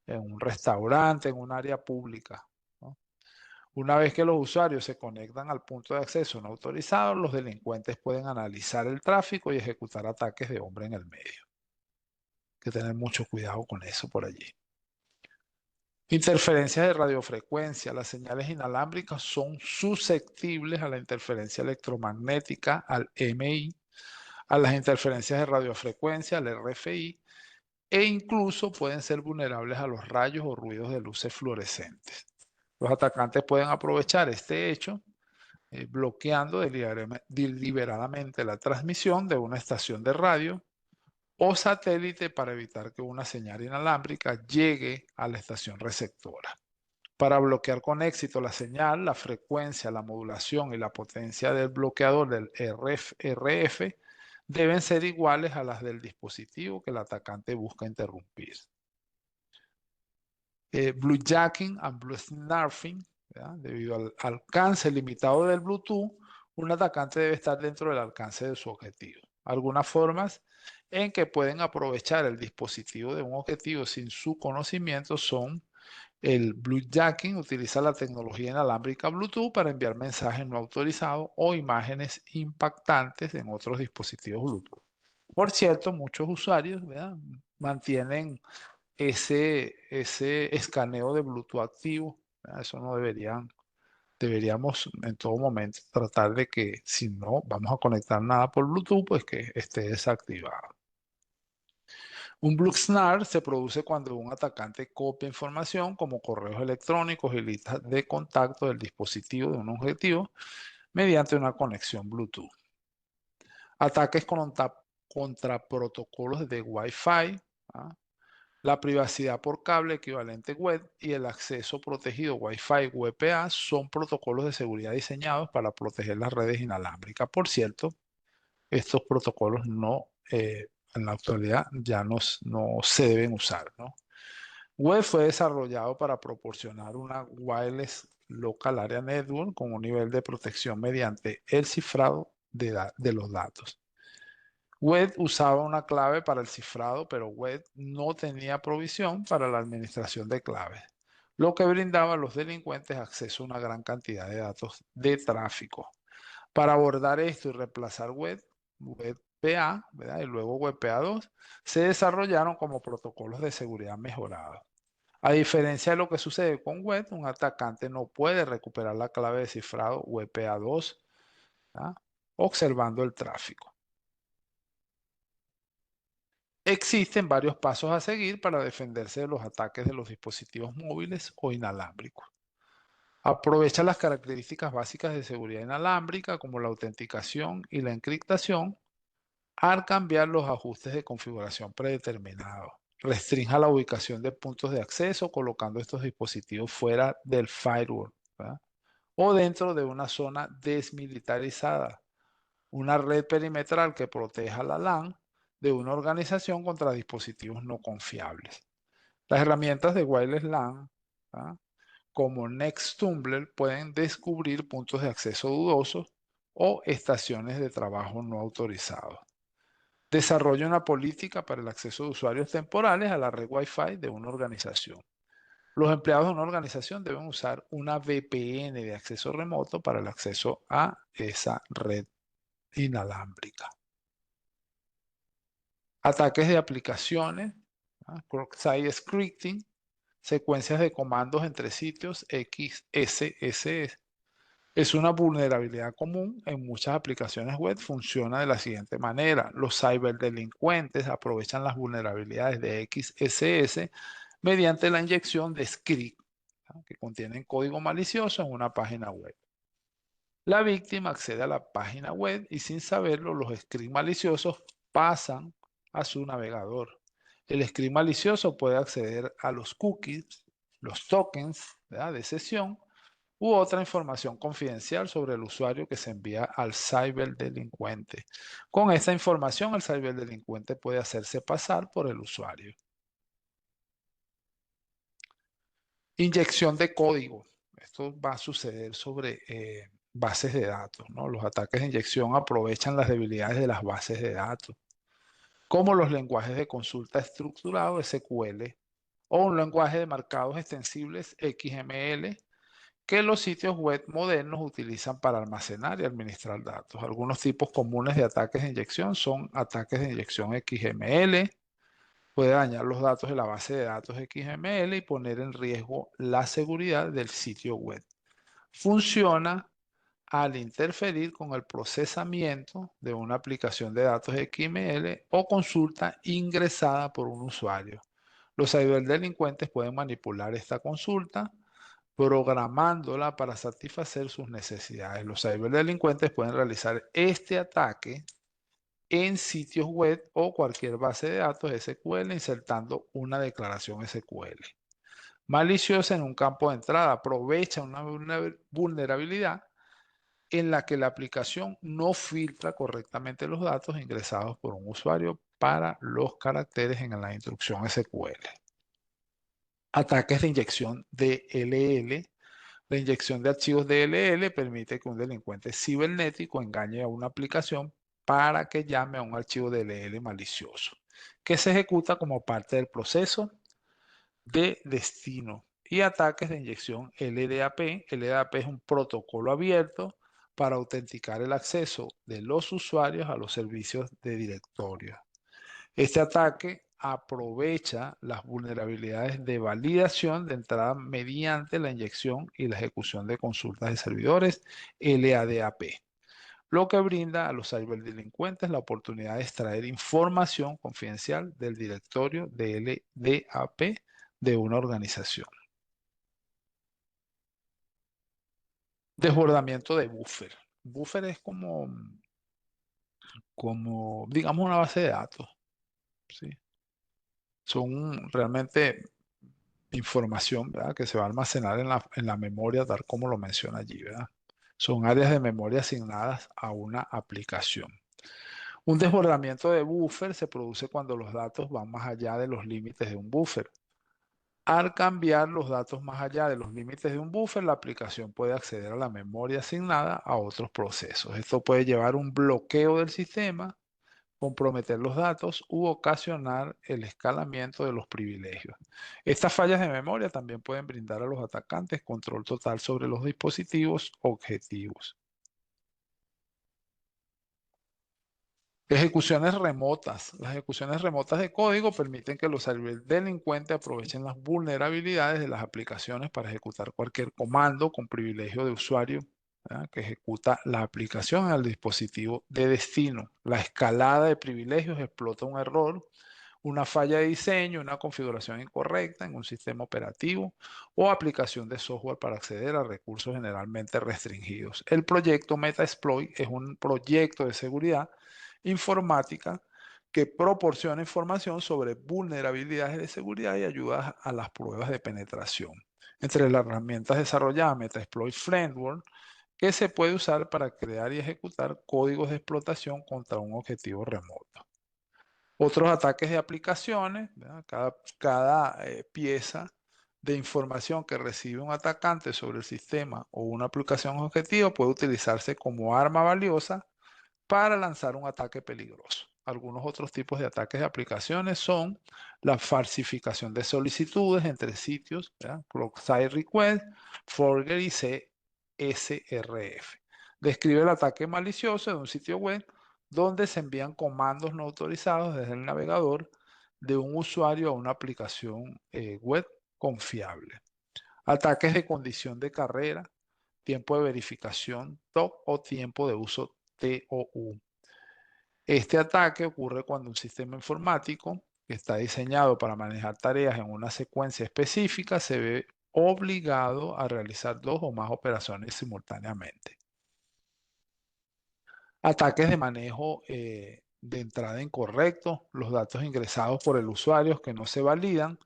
En un restaurante, en un área pública, ¿no? Una vez que los usuarios se conectan al punto de acceso no autorizado, los delincuentes pueden analizar el tráfico y ejecutar ataques de hombre en el medio. Hay que tener mucho cuidado con eso por allí. Interferencias de radiofrecuencia. Las señales inalámbricas son susceptibles a la interferencia electromagnética, al MI, a las interferencias de radiofrecuencia, al RFI, e incluso pueden ser vulnerables a los rayos o ruidos de luces fluorescentes. Los atacantes pueden aprovechar este hecho bloqueando deliberadamente la transmisión de una estación de radio o satélite para evitar que una señal inalámbrica llegue a la estación receptora. Para bloquear con éxito la señal, la frecuencia, la modulación y la potencia del bloqueador del RF deben ser iguales a las del dispositivo que el atacante busca interrumpir. Bluejacking and bluesnarfing, ¿verdad? Debido al alcance limitado del Bluetooth, un atacante debe estar dentro del alcance de su objetivo. Algunas formas en que pueden aprovechar el dispositivo de un objetivo sin su conocimiento son: el bluejacking utiliza la tecnología inalámbrica Bluetooth para enviar mensajes no autorizados o imágenes impactantes en otros dispositivos Bluetooth. Por cierto, muchos usuarios, ¿verdad?, mantienen ese escaneo de Bluetooth activo, ¿verdad? Eso no deberíamos en todo momento tratar de que, si no vamos a conectar nada por Bluetooth, pues que esté desactivado. Un Bluesnare se produce cuando un atacante copia información como correos electrónicos y listas de contacto del dispositivo de un objetivo mediante una conexión Bluetooth. Ataques contra protocolos de Wi-Fi, ¿ah? La privacidad por cable equivalente web y el acceso protegido Wi-Fi WPA son protocolos de seguridad diseñados para proteger las redes inalámbricas. Por cierto, estos protocolos en la actualidad ya no se deben usar, ¿no? Web fue desarrollado para proporcionar una Wireless Local Area Network con un nivel de protección mediante el cifrado de los datos. Web usaba una clave para el cifrado, pero Web no tenía provisión para la administración de claves, lo que brindaba a los delincuentes acceso a una gran cantidad de datos de tráfico. Para abordar esto y reemplazar WebPA, ¿verdad? Y luego WebPA2, se desarrollaron como protocolos de seguridad mejorados. A diferencia de lo que sucede con Web, un atacante no puede recuperar la clave de cifrado WPA2, ¿ah? Observando el tráfico. Existen varios pasos a seguir para defenderse de los ataques de los dispositivos móviles o inalámbricos. Aprovecha las características básicas de seguridad inalámbrica como la autenticación y la encriptación al cambiar los ajustes de configuración predeterminados. Restrinja la ubicación de puntos de acceso colocando estos dispositivos fuera del firewall, ¿verdad? O dentro de una zona desmilitarizada. Una red perimetral que proteja la LAN de una organización contra dispositivos no confiables. Las herramientas de Wireless LAN, ¿ah? Como NextTumbler pueden descubrir puntos de acceso dudosos o estaciones de trabajo no autorizados. Desarrolla una política para el acceso de usuarios temporales a la red Wi-Fi de una organización. Los empleados de una organización deben usar una VPN de acceso remoto para el acceso a esa red inalámbrica. Ataques de aplicaciones, ¿ah? Cross-site scripting, secuencias de comandos entre sitios XSS. Es una vulnerabilidad común en muchas aplicaciones web. Funciona de la siguiente manera. Los ciberdelincuentes aprovechan las vulnerabilidades de XSS mediante la inyección de script, ¿no? Que contienen código malicioso en una página web. La víctima accede a la página web y sin saberlo, los scripts maliciosos pasan a su navegador. El script malicioso puede acceder a los cookies, los tokens, ¿verdad?, de sesión u otra información confidencial sobre el usuario que se envía al ciberdelincuente. Con esta información, el ciberdelincuente puede hacerse pasar por el usuario. Inyección de código. Esto va a suceder sobre bases de datos, ¿no? Los ataques de inyección aprovechan las debilidades de las bases de datos, como los lenguajes de consulta estructurado SQL o un lenguaje de marcados extensibles XML que los sitios web modernos utilizan para almacenar y administrar datos. Algunos tipos comunes de ataques de inyección son ataques de inyección XML. Puede dañar los datos de la base de datos XML y poner en riesgo la seguridad del sitio web. Funciona al interferir con el procesamiento de una aplicación de datos XML o consulta ingresada por un usuario. Los ciberdelincuentes pueden manipular esta consulta programándola para satisfacer sus necesidades. Los ciberdelincuentes pueden realizar este ataque en sitios web o cualquier base de datos SQL insertando una declaración SQL. Maliciosa en un campo de entrada aprovecha una vulnerabilidad en la que la aplicación no filtra correctamente los datos ingresados por un usuario para los caracteres en la instrucción SQL. Ataques de inyección DLL. La inyección de archivos DLL permite que un delincuente cibernético engañe a una aplicación para que llame a un archivo DLL malicioso, que se ejecuta como parte del proceso de destino. Y ataques de inyección LDAP. LDAP es un protocolo abierto para autenticar el acceso de los usuarios a los servicios de directorio. Este ataque aprovecha las vulnerabilidades de validación de entrada mediante la inyección y la ejecución de consultas de servidores LADAP lo que brinda a los ciberdelincuentes la oportunidad de extraer información confidencial del directorio de LDAP de una organización. Desbordamiento de buffer. Buffer es como digamos, una base de datos, ¿sí? Son realmente información, ¿verdad? Que se va a almacenar en la memoria, tal como lo menciona allí, ¿verdad? Son áreas de memoria asignadas a una aplicación. Un desbordamiento de buffer se produce cuando los datos van más allá de los límites de un buffer. Al cambiar los datos más allá de los límites de un buffer, la aplicación puede acceder a la memoria asignada a otros procesos. Esto puede llevar un bloqueo del sistema, comprometer los datos u ocasionar el escalamiento de los privilegios. Estas fallas de memoria también pueden brindar a los atacantes control total sobre los dispositivos objetivos. Ejecuciones remotas. Las ejecuciones remotas de código permiten que los ciberdelincuentes aprovechen las vulnerabilidades de las aplicaciones para ejecutar cualquier comando con privilegio de usuario, ¿verdad? Que ejecuta la aplicación en el dispositivo de destino. La escalada de privilegios explota un error, una falla de diseño, una configuración incorrecta en un sistema operativo o aplicación de software para acceder a recursos generalmente restringidos. El proyecto Metasploit es un proyecto de seguridad informática que proporciona información sobre vulnerabilidades de seguridad y ayuda a las pruebas de penetración. Entre las herramientas desarrolladas Metasploit Framework, que se puede usar para crear y ejecutar códigos de explotación contra un objetivo remoto. Otros ataques de aplicaciones, ¿verdad? Cada pieza de información que recibe un atacante sobre el sistema o una aplicación objetivo puede utilizarse como arma valiosa para lanzar un ataque peligroso. Algunos otros tipos de ataques de aplicaciones son la falsificación de solicitudes entre sitios, cross-site request, forgery y CSRF. Describe el ataque malicioso de un sitio web donde se envían comandos no autorizados desde el navegador de un usuario a una aplicación web confiable. Ataques de condición de carrera, tiempo de verificación TOC o tiempo de uso TOU. Este ataque ocurre cuando un sistema informático que está diseñado para manejar tareas en una secuencia específica se ve obligado a realizar dos o más operaciones simultáneamente. Ataques de manejo de entrada incorrecto. Los datos ingresados por el usuario que no se validan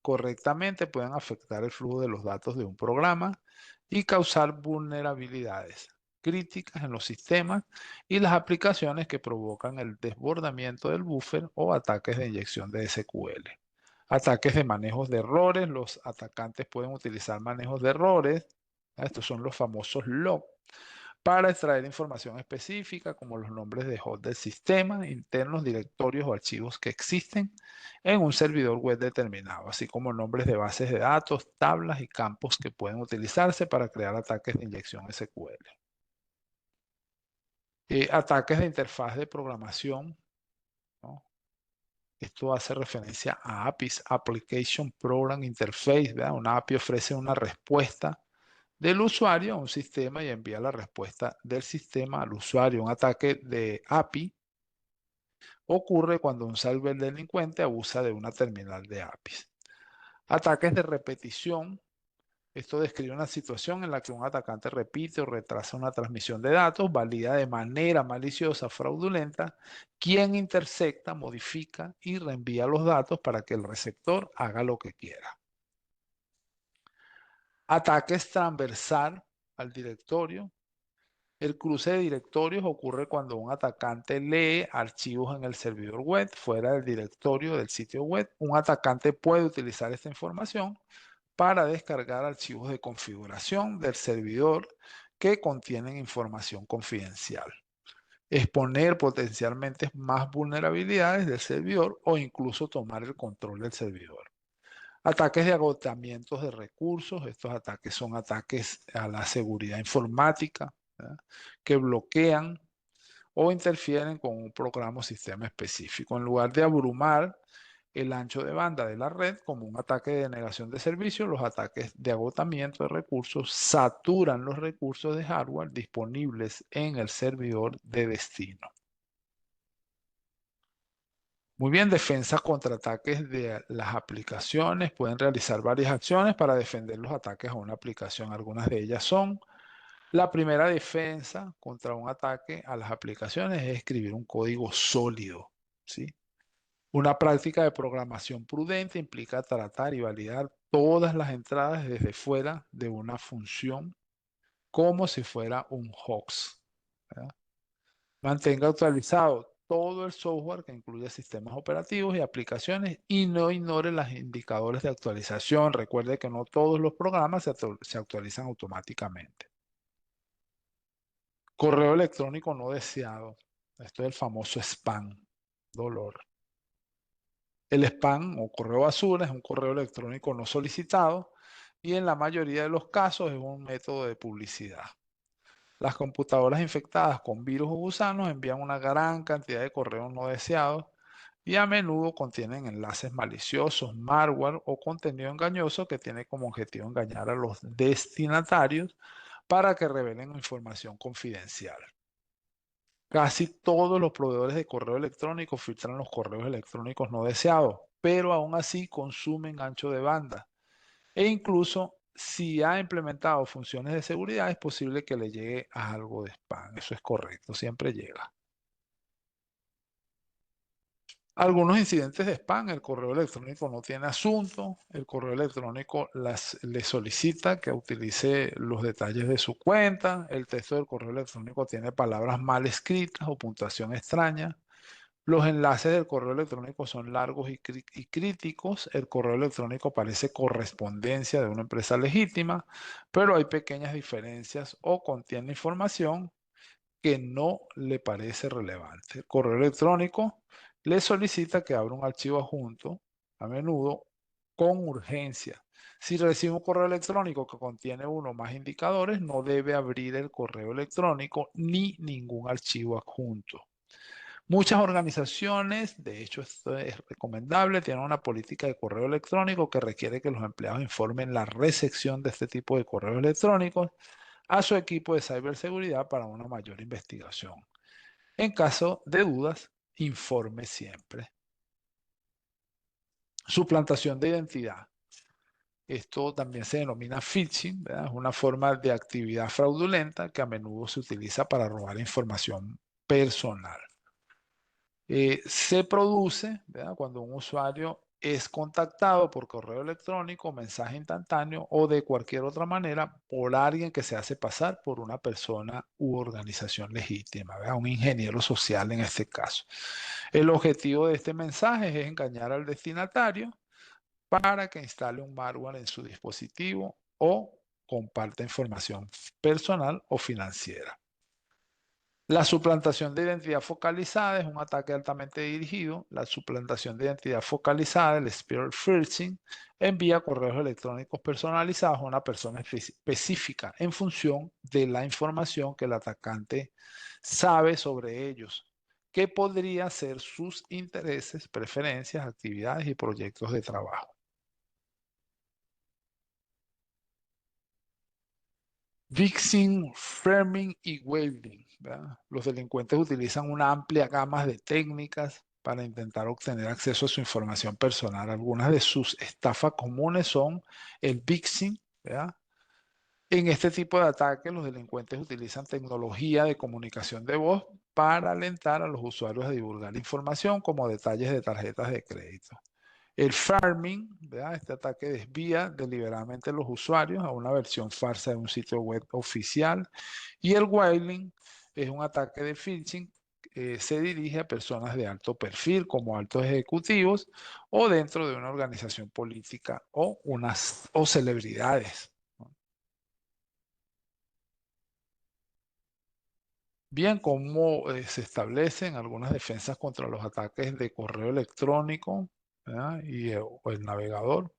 correctamente pueden afectar el flujo de los datos de un programa y causar vulnerabilidades críticas en los sistemas y las aplicaciones que provocan el desbordamiento del buffer o ataques de inyección de SQL. Ataques de manejos de errores. Los atacantes pueden utilizar manejos de errores. Estos son los famosos log para extraer información específica como los nombres de host del sistema, internos, directorios o archivos que existen en un servidor web determinado, así como nombres de bases de datos, tablas y campos que pueden utilizarse para crear ataques de inyección SQL. Ataques de interfaz de programación, ¿no? Esto hace referencia a APIs, Application Program Interface, ¿verdad? Una API ofrece una respuesta del usuario a un sistema y envía la respuesta del sistema al usuario. Un ataque de API ocurre cuando un ciberdelincuente abusa de una terminal de APIs. Ataques de repetición. Esto describe una situación en la que un atacante repite o retrasa una transmisión de datos, valida de manera maliciosa, fraudulenta, quien intersecta, modifica y reenvía los datos para que el receptor haga lo que quiera. Ataques transversal al directorio. El cruce de directorios ocurre cuando un atacante lee archivos en el servidor web fuera del directorio del sitio web. Un atacante puede utilizar esta información para descargar archivos de configuración del servidor que contienen información confidencial, exponer potencialmente más vulnerabilidades del servidor o incluso tomar el control del servidor. Ataques de agotamientos de recursos. Estos ataques son ataques a la seguridad informática, ¿verdad? Que bloquean o interfieren con un programa o sistema específico. En lugar de abrumar el ancho de banda de la red como un ataque de denegación de servicio. Los ataques de agotamiento de recursos saturan los recursos de hardware disponibles en el servidor de destino. Muy bien, defensa contra ataques de las aplicaciones. Pueden realizar varias acciones para defender los ataques a una aplicación. Algunas de ellas son: la primera defensa contra un ataque a las aplicaciones es escribir un código sólido, ¿sí? Una práctica de programación prudente implica tratar y validar todas las entradas desde fuera de una función como si fuera un host, ¿verdad? Mantenga actualizado todo el software que incluye sistemas operativos y aplicaciones y no ignore los indicadores de actualización. Recuerde que no todos los programas se actualizan automáticamente. Correo electrónico no deseado. Esto es el famoso spam. Dolor. El spam o correo basura es un correo electrónico no solicitado y en la mayoría de los casos es un método de publicidad. Las computadoras infectadas con virus o gusanos envían una gran cantidad de correos no deseados y a menudo contienen enlaces maliciosos, malware o contenido engañoso que tiene como objetivo engañar a los destinatarios para que revelen información confidencial. Casi todos los proveedores de correo electrónico filtran los correos electrónicos no deseados, pero aún así consumen ancho de banda. E incluso si ha implementado funciones de seguridad, es posible que le llegue a algo de spam. Eso es correcto, siempre llega. Algunos incidentes de spam, el correo electrónico no tiene asunto, el correo electrónico le solicita que utilice los detalles de su cuenta, el texto del correo electrónico tiene palabras mal escritas o puntuación extraña, los enlaces del correo electrónico son largos y críticos. El correo electrónico parece correspondencia de una empresa legítima, pero hay pequeñas diferencias o contiene información que no le parece relevante. El correo electrónico le solicita que abra un archivo adjunto, a menudo con urgencia. Si recibe un correo electrónico que contiene uno o más indicadores, no debe abrir el correo electrónico ni ningún archivo adjunto. Muchas organizaciones, de hecho esto es recomendable, tienen una política de correo electrónico que requiere que los empleados informen la recepción de este tipo de correos electrónicos a su equipo de ciberseguridad para una mayor investigación. En caso de dudas, informe siempre. Suplantación de identidad. Esto también se denomina phishing, ¿verdad? Es una forma de actividad fraudulenta que a menudo se utiliza para robar información personal. Se produce, ¿verdad?, cuando un usuario es contactado por correo electrónico, mensaje instantáneo o de cualquier otra manera por alguien que se hace pasar por una persona u organización legítima, ¿verdad? Un ingeniero social en este caso. El objetivo de este mensaje es engañar al destinatario para que instale un malware en su dispositivo o comparta información personal o financiera. La suplantación de identidad focalizada es un ataque altamente dirigido. La suplantación de identidad focalizada, el spear phishing, envía correos electrónicos personalizados a una persona específica en función de la información que el atacante sabe sobre ellos, que podría ser sus intereses, preferencias, actividades y proyectos de trabajo. Vixing, framing y waving, ¿verdad? Los delincuentes utilizan una amplia gama de técnicas para intentar obtener acceso a su información personal. Algunas de sus estafas comunes son el vixing, ¿verdad? En este tipo de ataques, los delincuentes utilizan tecnología de comunicación de voz para alentar a los usuarios a divulgar información como detalles de tarjetas de crédito. El farming, ¿verdad? Este ataque desvía deliberadamente a los usuarios a una versión farsa de un sitio web oficial. Y el whiling es un ataque de phishing. Se dirige a personas de alto perfil, como altos ejecutivos, o dentro de una organización política o celebridades. Bien, ¿cómo se establecen algunas defensas contra los ataques de correo electrónico, ¿verdad?, o el navegador?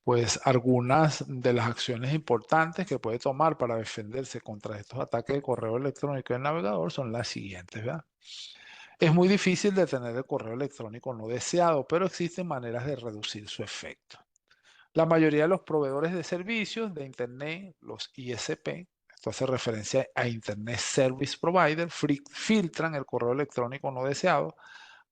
Pues algunas de las acciones importantes que puede tomar para defenderse contra estos ataques de correo electrónico y el navegador son las siguientes, ¿verdad? Es muy difícil detener el correo electrónico no deseado, pero existen maneras de reducir su efecto. La mayoría de los proveedores de servicios de Internet, los ISP, esto hace referencia a Internet Service Provider, filtran el correo electrónico no deseado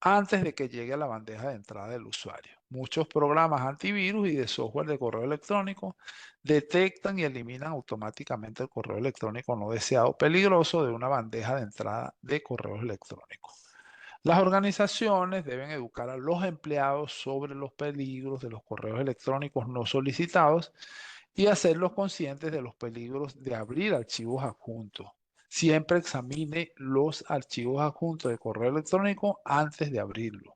antes de que llegue a la bandeja de entrada del usuario. Muchos programas antivirus y de software de correo electrónico detectan y eliminan automáticamente el correo electrónico no deseado peligroso de una bandeja de entrada de correo electrónico. Las organizaciones deben educar a los empleados sobre los peligros de los correos electrónicos no solicitados y hacerlos conscientes de los peligros de abrir archivos adjuntos. Siempre examine los archivos adjuntos de correo electrónico antes de abrirlo.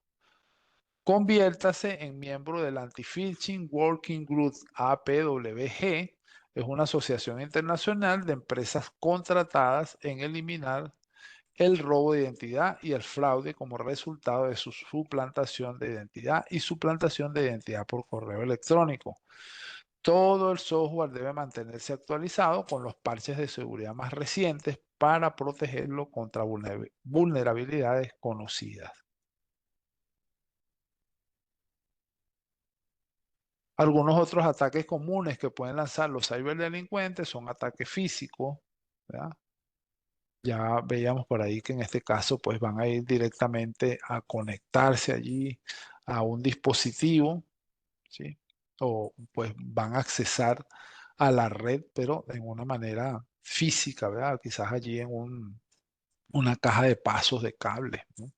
Conviértase en miembro del Anti-Phishing Working Group APWG. Es una asociación internacional de empresas contratadas en eliminar el robo de identidad y el fraude como resultado de su suplantación de identidad y suplantación de identidad por correo electrónico. Todo el software debe mantenerse actualizado con los parches de seguridad más recientes para protegerlo contra vulnerabilidades conocidas. Algunos otros ataques comunes que pueden lanzar los ciberdelincuentes son ataques físicos, ¿verdad? Ya veíamos por ahí que en este caso pues van a ir directamente a conectarse allí a un dispositivo, ¿sí? O pues van a accesar a la red, pero en una manera física, ¿verdad? Quizás allí en una caja de pasos de cable, ¿no?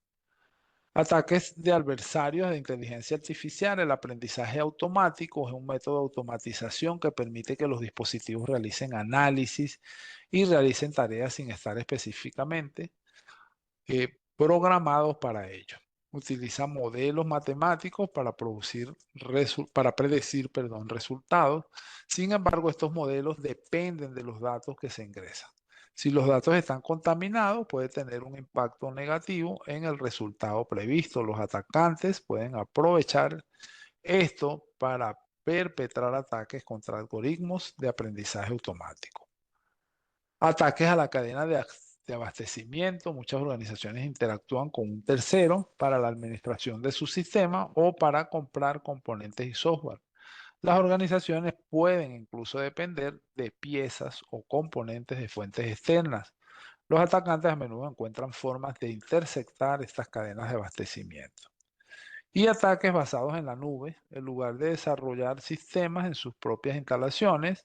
Ataques de adversarios de inteligencia artificial. El aprendizaje automático es un método de automatización que permite que los dispositivos realicen análisis y realicen tareas sin estar específicamente programados para ello. Utiliza modelos matemáticos para para predecir, perdón, resultados. Sin embargo, estos modelos dependen de los datos que se ingresan. Si los datos están contaminados, puede tener un impacto negativo en el resultado previsto. Los atacantes pueden aprovechar esto para perpetrar ataques contra algoritmos de aprendizaje automático. Ataques a la cadena de abastecimiento. Muchas organizaciones interactúan con un tercero para la administración de su sistema o para comprar componentes y software. Las organizaciones pueden incluso depender de piezas o componentes de fuentes externas. Los atacantes a menudo encuentran formas de interceptar estas cadenas de abastecimiento. Y ataques basados en la nube, en lugar de desarrollar sistemas en sus propias instalaciones,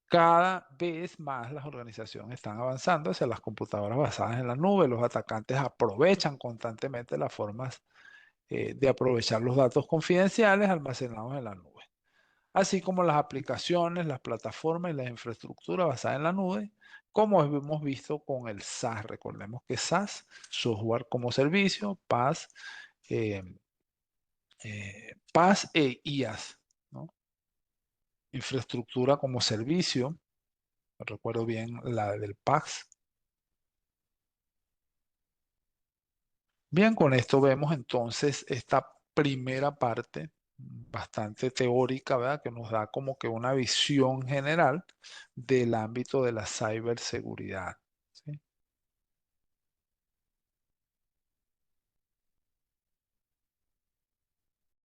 cada vez más las organizaciones están avanzando hacia las computadoras basadas en la nube. Los atacantes aprovechan constantemente las formas de aprovechar los datos confidenciales almacenados en la nube, así como las aplicaciones, las plataformas y la infraestructura basada en la nube, como hemos visto con el SaaS. Recordemos que SaaS, software como servicio, eh, PaaS e IaaS, ¿no? Infraestructura como servicio. No recuerdo bien la del PaaS. Bien, con esto vemos entonces esta primera parte bastante teórica, ¿verdad? Que nos da como que una visión general del ámbito de la ciberseguridad.